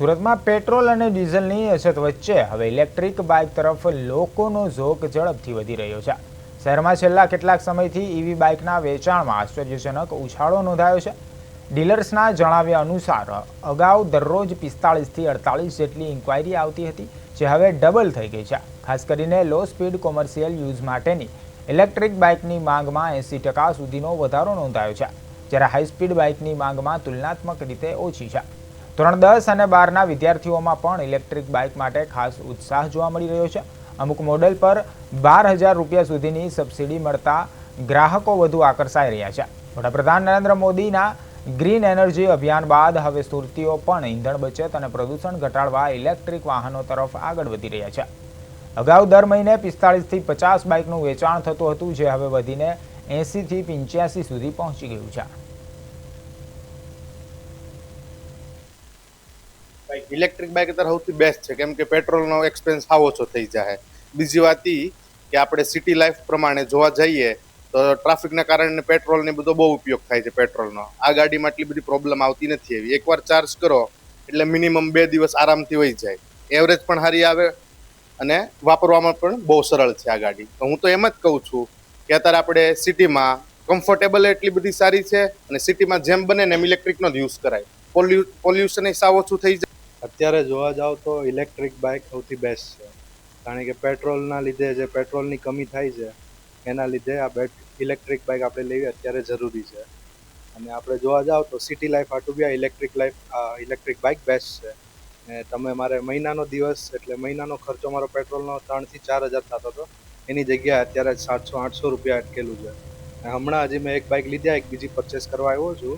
સુરતમાં પેટ્રોલ અને ડીઝલની અછત વચ્ચે હવે ઇલેક્ટ્રિક બાઇક તરફ લોકોનો ઝોક ઝડપથી વધી રહ્યો છે। શહેરમાં છેલ્લા કેટલાક સમયથી ઈવી બાઇકના વેચાણમાં આશ્ચર્યજનક ઉછાળો નોંધાયો છે। ડીલર્સના જણાવ્યા અનુસાર અગાઉ દરરોજ 45થી 48 જેટલી ઇન્ક્વાયરી આવતી હતી, જે હવે ડબલ થઈ ગઈ છે। ખાસ કરીને લો સ્પીડ કોમર્શિયલ યુઝ માટેની ઇલેક્ટ્રિક બાઇકની માંગમાં 80% સુધીનો વધારો નોંધાયો છે, જ્યારે હાઈ સ્પીડ બાઇકની માંગમાં તુલનાત્મક રીતે ઓછી છે। ધોરણ 10 અને 12ના વિદ્યાર્થીઓમાં પણ ઇલેક્ટ્રિક બાઇક માટે ખાસ ઉત્સાહ જોવા મળી રહ્યો છે। અમુક મોડેલ પર 12,000 રૂપિયા સુધીની સબસિડી મળતા ગ્રાહકો વધુ આકર્ષાઈ રહ્યા છે। વડાપ્રધાન નરેન્દ્ર મોદીના ગ્રીન એનર્જી અભિયાન બાદ હવે સુરતીઓ પણ ઈંધણ બચત અને પ્રદૂષણ ઘટાડવા ઇલેક્ટ્રિક વાહનો તરફ આગળ વધી રહ્યા છે। અગાઉ દર મહિને 45થી 50 બાઇકનું વેચાણ થતું હતું, જે હવે વધીને 80થી 85 સુધી પહોંચી ગયું છે। ઇલેક્ટ્રિક બાઇક અત્યારે સૌથી બેસ્ટ છે, કેમ કે પેટ્રોલનો એક્સપેન્સ સાવ ઓછો થઈ જાય। બીજી વાત એ કે આપણે સિટી લાઈફ પ્રમાણે જોવા જઈએ તો ટ્રાફિકના કારણે પેટ્રોલને બધો બહુ ઉપયોગ થાય છે પેટ્રોલનો। આ ગાડીમાં એટલી બધી પ્રોબ્લેમ આવતી નથી। એવી એકવાર ચાર્જ કરો એટલે મિનિમમ 2 દિવસ આરામથી વહી જાય। એવરેજ પણ સારી આવે અને વાપરવામાં પણ બહુ સરળ છે આ ગાડી। તો હું તો એમ જ કહું છું કે અત્યારે આપણે સિટીમાં કમ્ફર્ટેબલ એટલી બધી સારી છે, અને સિટીમાં જેમ બને ને એમ ઇલેક્ટ્રિકનો જ યુઝ કરાય। પોલ્યુશન એ સાવ ઓછું થઈ જાય। અત્યારે જોવા જાવ તો ઇલેક્ટ્રિક બાઇક સૌથી બેસ્ટ છે, કારણ કે પેટ્રોલના લીધે જે પેટ્રોલની કમી થાય છે એના લીધે આ ઇલેક્ટ્રિક બાઇક આપણે લેવી અત્યારે જરૂરી છે। અને આપણે જોવા જાવ તો સિટી લાઈફ હાટુ બી આ ઇલેક્ટ્રિક બાઇક બેસ્ટ છે। ને તમે મારે મહિનાનો દિવસ એટલે મહિનાનો ખર્ચો મારો પેટ્રોલનો 3,000 થી 4,000 થતો હતો, એની જગ્યાએ અત્યારે 700-800 રૂપિયા અટકેલું છે। હમણાં હજી મેં એક બાઇક લીધા, એક બીજી પરચેસ કરવા આવ્યો છું,